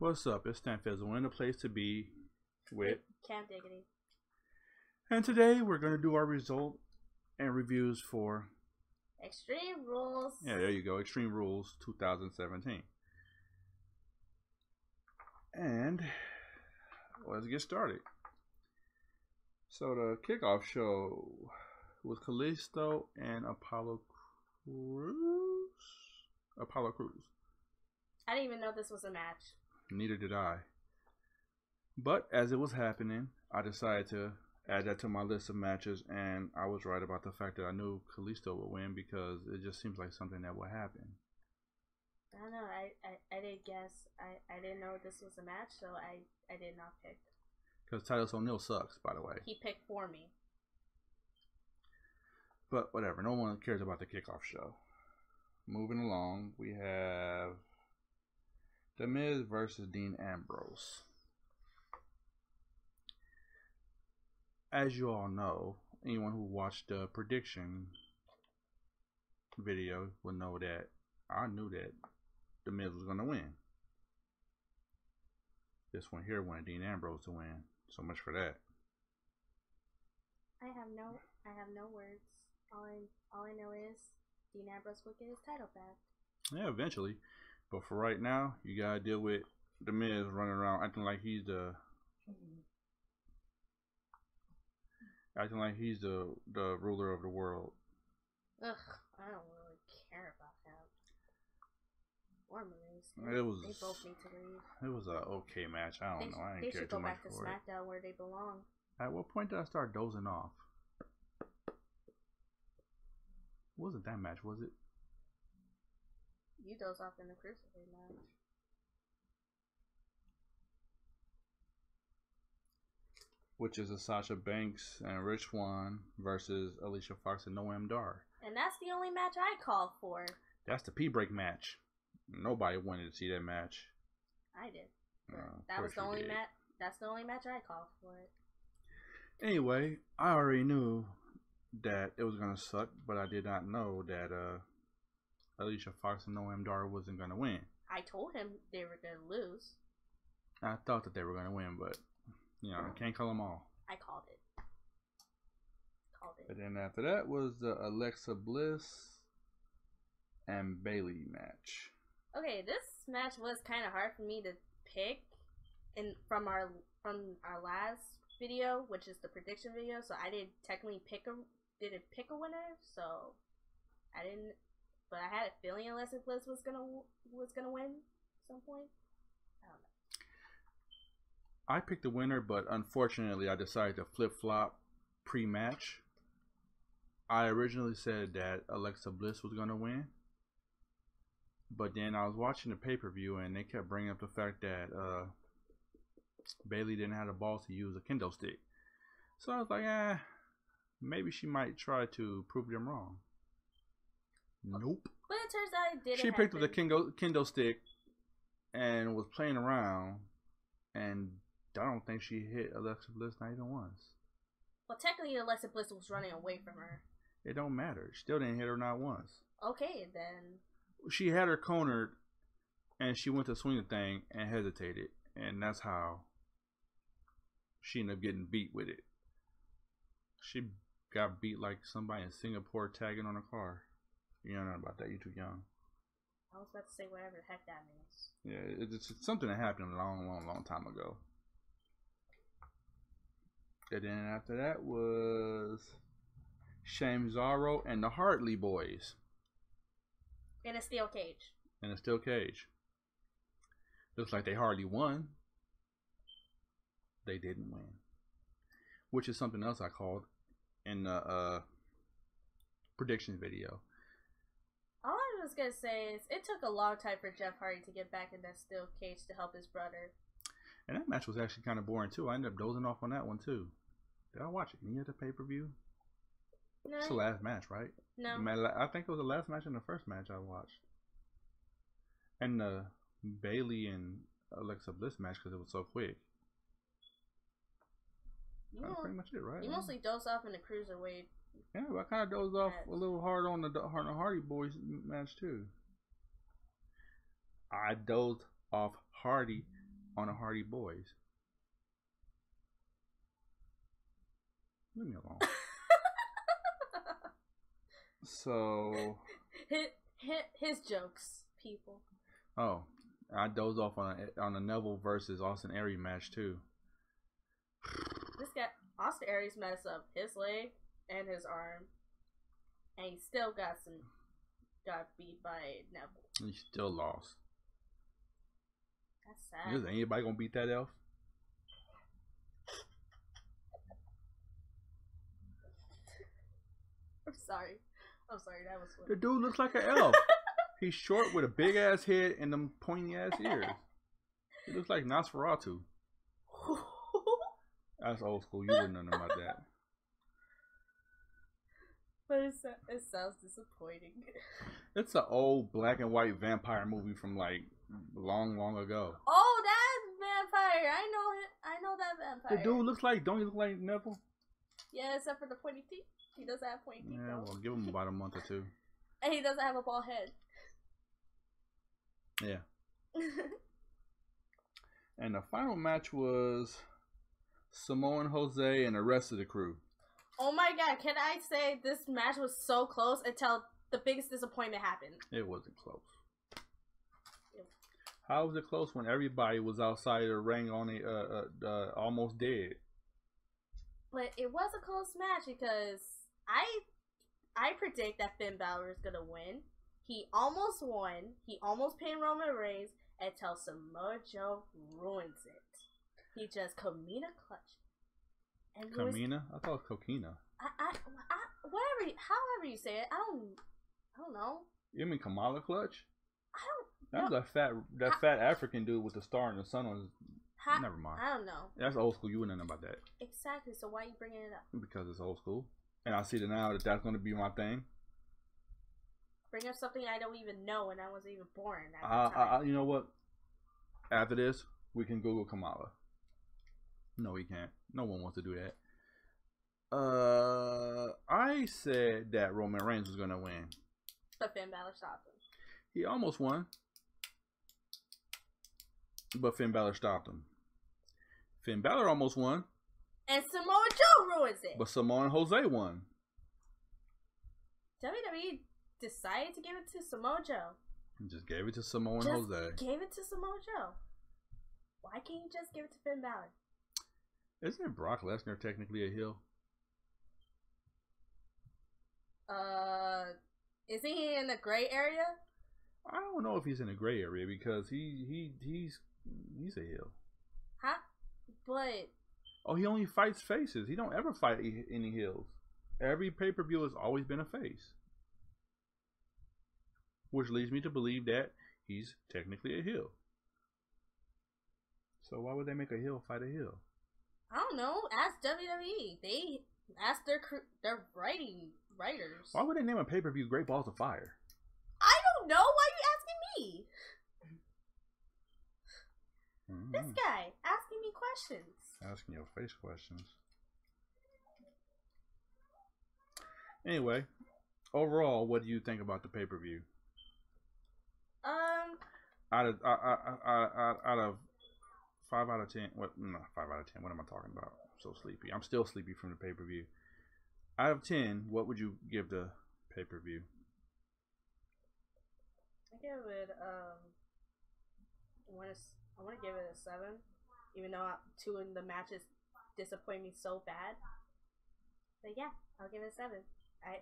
What's up? It's Stanfizzle, and a place to be with Camdiggity. And today we're going to do our result and reviews for Extreme Rules. Yeah, there you go. Extreme Rules 2017. And let's get started. So the kickoff show was Kalisto and Apollo Crews. I didn't even know this was a match. Neither did I. But as it was happening, I decided to add that to my list of matches, and I was right about the fact that I knew Kalisto would win because it just seems like something that would happen. I don't know. I did guess. I didn't know this was a match, so I did not pick. Because Titus O'Neil sucks, by the way. He picked for me. But whatever. No one cares about the kickoff show. Moving along, we have The Miz versus Dean Ambrose. As you all know, anyone who watched the prediction video will know that I knew that The Miz was going to win. This one here wanted Dean Ambrose to win. So much for that. I have no words. All I know is Dean Ambrose will get his title back. Yeah, eventually. But for right now, you gotta deal with The Miz running around acting like he's the ruler of the world. Ugh, I don't really care about him. Or Miz. They both need to leave. It was a okay match. I don't know. I didn't care too much for it. They should go back to SmackDown where they belong. At what point did I start dozing off? It wasn't that match, was it? You dozed off in the Crucible match. Which is a Sasha Banks and Rich Swann versus Alicia Fox and Noam Dar. And that's the only match I called for. That's the P-break match. Nobody wanted to see that match. I did. That was the only match. That's the only match I called for it. Anyway, I already knew that it was gonna suck, but I did not know that Alicia Fox and Noam Dar wasn't gonna win. I told him they were gonna lose. I thought that they were gonna win, but you know, I can't call them all. I called it. And then after that was the Alexa Bliss and Bayley match. Okay, this match was kind of hard for me to pick, from our last video, which is the prediction video. So I didn't technically pick a winner. So I didn't, but I had a feeling Alexa Bliss was gonna win at some point. I don't know. I picked the winner, but unfortunately, I decided to flip flop pre-match. I originally said that Alexa Bliss was gonna win. But then I was watching the pay-per-view and they kept bringing up the fact that Bayley didn't have the balls to use a kendo stick. So I was like, maybe she might try to prove them wrong. Nope. But it turns out it didn't She picked up the kendo stick and was playing around, and I don't think she hit Alexa Bliss not even once. Well, technically Alexa Bliss was running away from her. It don't matter. She still didn't hit her not once. Okay, then. She had her cornered, and she went to swing the thing and hesitated, and that's how she ended up getting beat with it. She got beat like somebody in Singapore tagging on a car. You don't know about that. You're too young. I was about to say whatever the heck that means. Yeah, it's something that happened a long time ago. And then after that was Shamzaro and the Hartley Boys. In a steel cage. In a steel cage. Looks like they hardly won. They didn't win. Which is something else I called in the prediction video. All I was going to say is it took a long time for Jeff Hardy to get back in that steel cage to help his brother. And that match was actually kind of boring too. I ended up dozing off on that one too. Did I watch it? Any of the pay-per-view? No. It's the last match, right? No. I think it was the last match and the first match I watched. And the Bailey and Alexa Bliss match because it was so quick. That's pretty much it, right? You mostly dozed off in the cruiserweight. Yeah, but I kind of dozed off a little hard on the Hardy Boys match too. I dozed off Hardy on the Hardy Boys. Leave me alone. So his jokes, people. Oh, I dozed off on the Neville versus Austin Aries match too. This guy, Austin Aries, messed up his leg and his arm, and he still got beat by Neville. He still lost. That's sad. Is anybody gonna beat that elf? I'm sorry. That was funny. The dude looks like an elf. He's short with a big ass head and them pointy ass ears. He looks like Nosferatu. That's old school. You wouldn't know nothing about that. But it sounds disappointing. It's an old black and white vampire movie from like long ago. Oh, that vampire! I know that vampire. The dude looks like. Don't he look like Neville? Yeah, except for the pointy teeth. He doesn't have pointy teeth. Yeah, well, give him about a month or two. And he doesn't have a bald head. Yeah. And the final match was Samoa and Jose and the rest of the crew. Oh my god, can I say this match was so close until the biggest disappointment happened? It wasn't close. How was it close when everybody was outside the ring on almost dead? But it was a close match because I predict that Finn Balor is gonna win. He almost won. He almost pinned Roman Reigns until Samoa Joe ruins it. He just Kamina clutch. And Kamina? I thought it was Coquina. However you say it, I don't know. You mean Kamala clutch? I don't. That fat African dude with the star and the sun on his. Never mind. I don't know. That's old school. You wouldn't know about that. Exactly. So why are you bringing it up? Because it's old school, and I see that now that's going to be my thing. Bring up something I don't even know, and I wasn't even born at the time. You know what? After this, we can Google Kamala. No, we can't. No one wants to do that. I said that Roman Reigns was going to win. But Finn Balor stopped him. He almost won. But Finn Balor stopped him. Finn Balor almost won. And Samoa Joe ruins it. But Samoa and Jose won. WWE decided to give it to Samoa Joe. And just gave it to Samoa and Jose. Gave it to Samoa Joe. Why can't you just give it to Finn Balor? Isn't Brock Lesnar technically a heel? Isn't he in the gray area? I don't know if he's in a gray area because he's a heel. Huh? But he only fights faces. He don't ever fight any heels. Every pay-per-view has always been a face. Which leads me to believe that he's technically a heel. So why would they make a heel fight a heel? I don't know. Ask WWE. They ask their writers. Why would they name a pay-per-view Great Balls of Fire? I don't know. Why are you asking me? This guy asking me questions. Asking your face questions. Anyway, overall, what do you think about the pay-per-view? Out of 5 out of 10. What? No, 5 out of 10. What am I talking about? I'm so sleepy. I'm still sleepy from the pay-per-view. Out of 10, what would you give the pay-per-view? I give it I want to give it a 7, even though 2 of the matches disappoint me so bad. But yeah, I'll give it a 7. I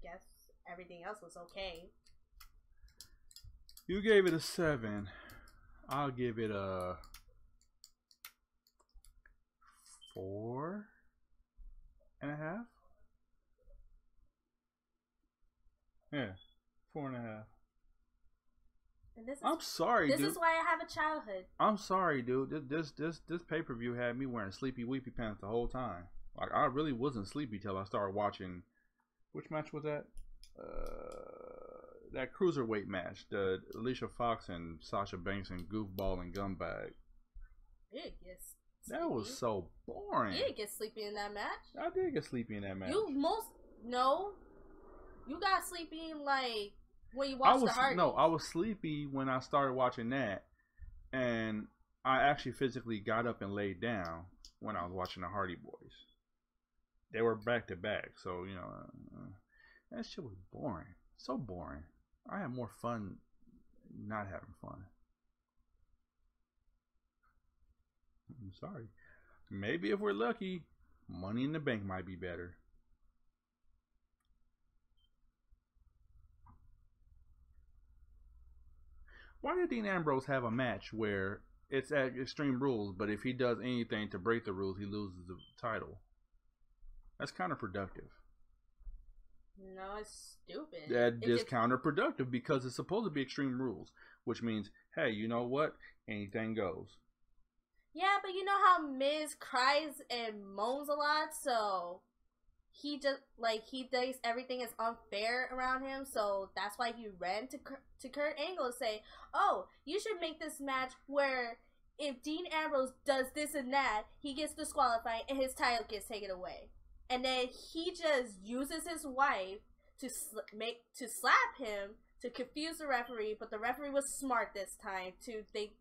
guess everything else was okay. You gave it a 7. I'll give it a 4.5. Yeah, 4.5. And this is, I'm sorry, dude. This is why I have a childhood. I'm sorry, dude. This pay-per-view had me wearing sleepy weepy pants the whole time. Like, I really wasn't sleepy till I started watching. Which match was that? that cruiserweight match, the Alicia Fox and Sasha Banks and Goofball and Gumbag. It gets sleepy. That was so boring. You didn't get sleepy in that match. I did get sleepy in that match. You got sleepy like when you watched the Hardys. No, I was sleepy when I started watching that, and I actually physically got up and laid down when I was watching the Hardy Boys. They were back to back, so you know that shit was boring. So boring. I had more fun not having fun. I'm sorry. Maybe if we're lucky, Money in the Bank might be better. Why did Dean Ambrose have a match where it's at Extreme Rules, but if he does anything to break the rules, he loses the title? That's counterproductive. No, it's stupid. That is counterproductive because it's supposed to be Extreme Rules, which means, hey, you know what? Anything goes. Yeah, but you know how Miz cries and moans a lot, so he just he thinks everything is unfair around him, so that's why he ran to Kurt Angle to say, "Oh, you should make this match where if Dean Ambrose does this and that, he gets disqualified and his title gets taken away." And then he just uses his wife to slap him to confuse the referee, but the referee was smart this time to think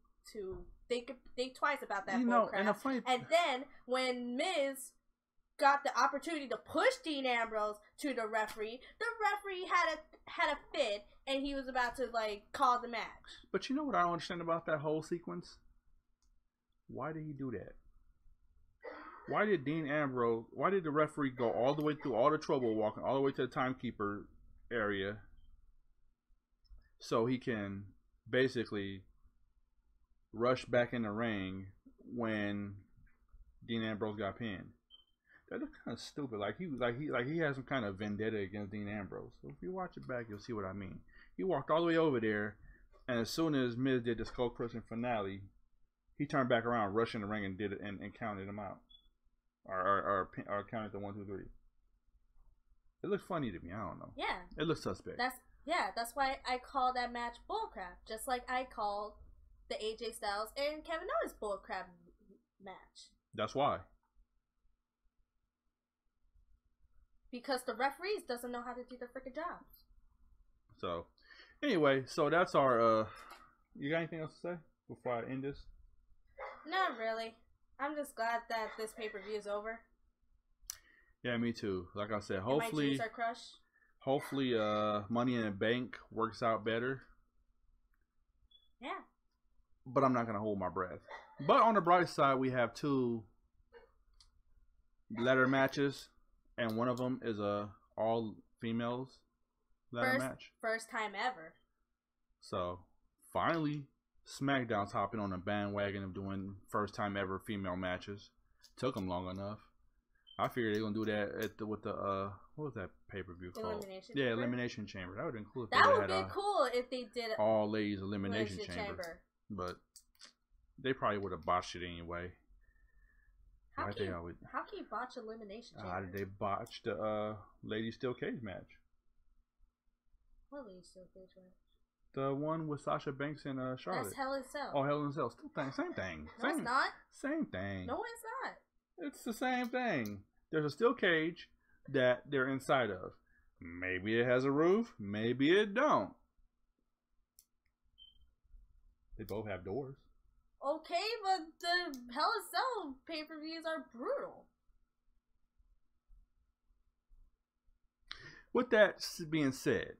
twice about that bullcrap. And then when Miz got the opportunity to push Dean Ambrose to the referee had a fit, and he was about to call the match. But you know what I don't understand about that whole sequence? Why did he do that? Why did the referee go all the way through all the trouble walking all the way to the timekeeper area so he can basically rush back in the ring when Dean Ambrose got pinned? That looks kind of stupid. He has some kind of vendetta against Dean Ambrose. So if you watch it back, you'll see what I mean. He walked all the way over there, and as soon as Miz did the skull crushing finale, he turned back around, rushed in the ring, and did it and counted him out, or counted the 1, 2, 3. It looked funny to me. I don't know. Yeah, it looks suspect. That's why I call that match bullcrap. Just like I called the AJ Styles and Kevin Owens bullcrap match. That's why. Because the referees doesn't know how to do their freaking jobs. So, anyway, so that's our. You got anything else to say before I end this? Not really. I'm just glad that this pay-per-view is over. Yeah, me too. Like I said, hopefully, my dreams are crushed. Hopefully, Money in the Bank works out better. Yeah. But I'm not gonna hold my breath. But on the bright side, we have 2 ladder matches, and one of them is a all females ladder match. First time ever. So finally, SmackDown's hopping on the bandwagon of doing first time ever female matches. Took them long enough. I figured they're gonna do that with the what was that pay-per-view called? Elimination Chamber. That would have been cool. That would be cool if they did all ladies elimination chamber. But they probably would have botched it anyway. How can you botch elimination chamber? They botched the ladies steel cage match. What ladies steel cage match? The one with Sasha Banks and Charlotte. That's Hell in Cell. Oh, Hell in Cell. Same thing. No, it's not. Same thing. No, it's not. It's the same thing. There's a steel cage that they're inside of. Maybe it has a roof. Maybe it don't. They both have doors. Okay, but the Hell in Cell pay-per-views are brutal. With that being said,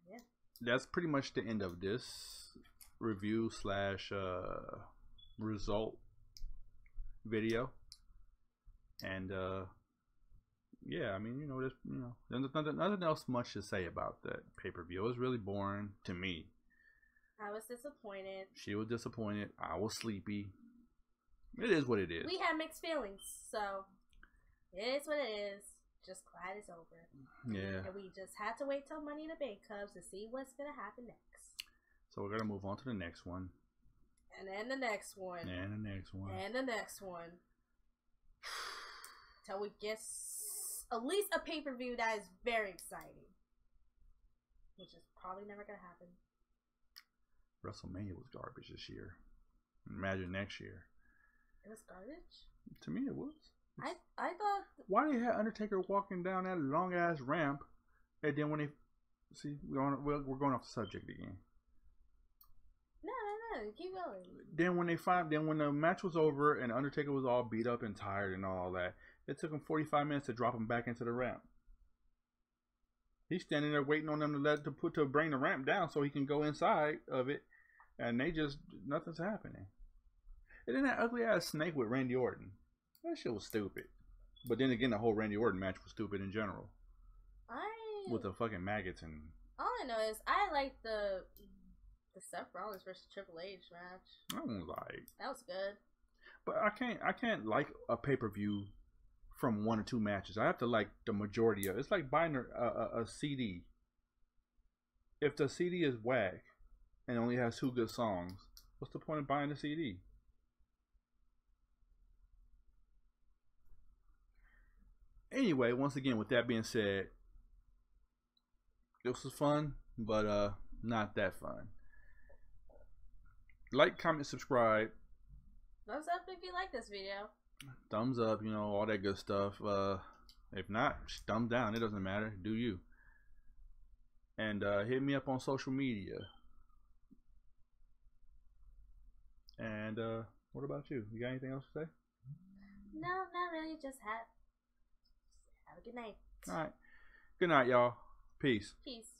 yeah. That's pretty much the end of this review / result video. And yeah, I mean, there's nothing else much to say about that pay-per-view. It was really boring to me. I was disappointed. She was disappointed. I was sleepy. It is what it is. We had mixed feelings, so it is what it is. Just glad it's over. Yeah. And we just had to wait till Money in the Bank comes to see what's gonna happen next. So we're gonna move on to the next one. And then the next one. And the next one. And the next one. Till we get at least a pay-per-view that is very exciting. which is probably never gonna happen. WrestleMania was garbage this year. Imagine next year. It was garbage? To me, it was. I thought... Why they had Undertaker walking down that long-ass ramp, and then when they... See, we're going off the subject again. No, keep going. Then when the match was over and Undertaker was all beat up and tired and all that, it took him 45 minutes to drop him back into the ramp. He's standing there waiting on them to bring the ramp down so he can go inside of it, and nothing's happening. And then that ugly ass snake with Randy Orton. That shit was stupid. But then again, the whole Randy Orton match was stupid in general. With the fucking maggots and... All I know is I like the Seth Rollins versus Triple H match. I don't like. That was good. But I can't like a pay-per-view from 1 or 2 matches. I have to like the majority of it. It's like buying a CD. If the CD is whack and only has 2 good songs, what's the point of buying the CD? Anyway, once again, with that being said, this was fun, but not that fun. Like, comment, subscribe. Thumbs up if you like this video. Thumbs up, you know, all that good stuff. If not, thumbs down. It doesn't matter. Do you. And hit me up on social media. And what about you? You got anything else to say? No, not really. Just have a good night. All right. Good night, y'all. Peace. Peace.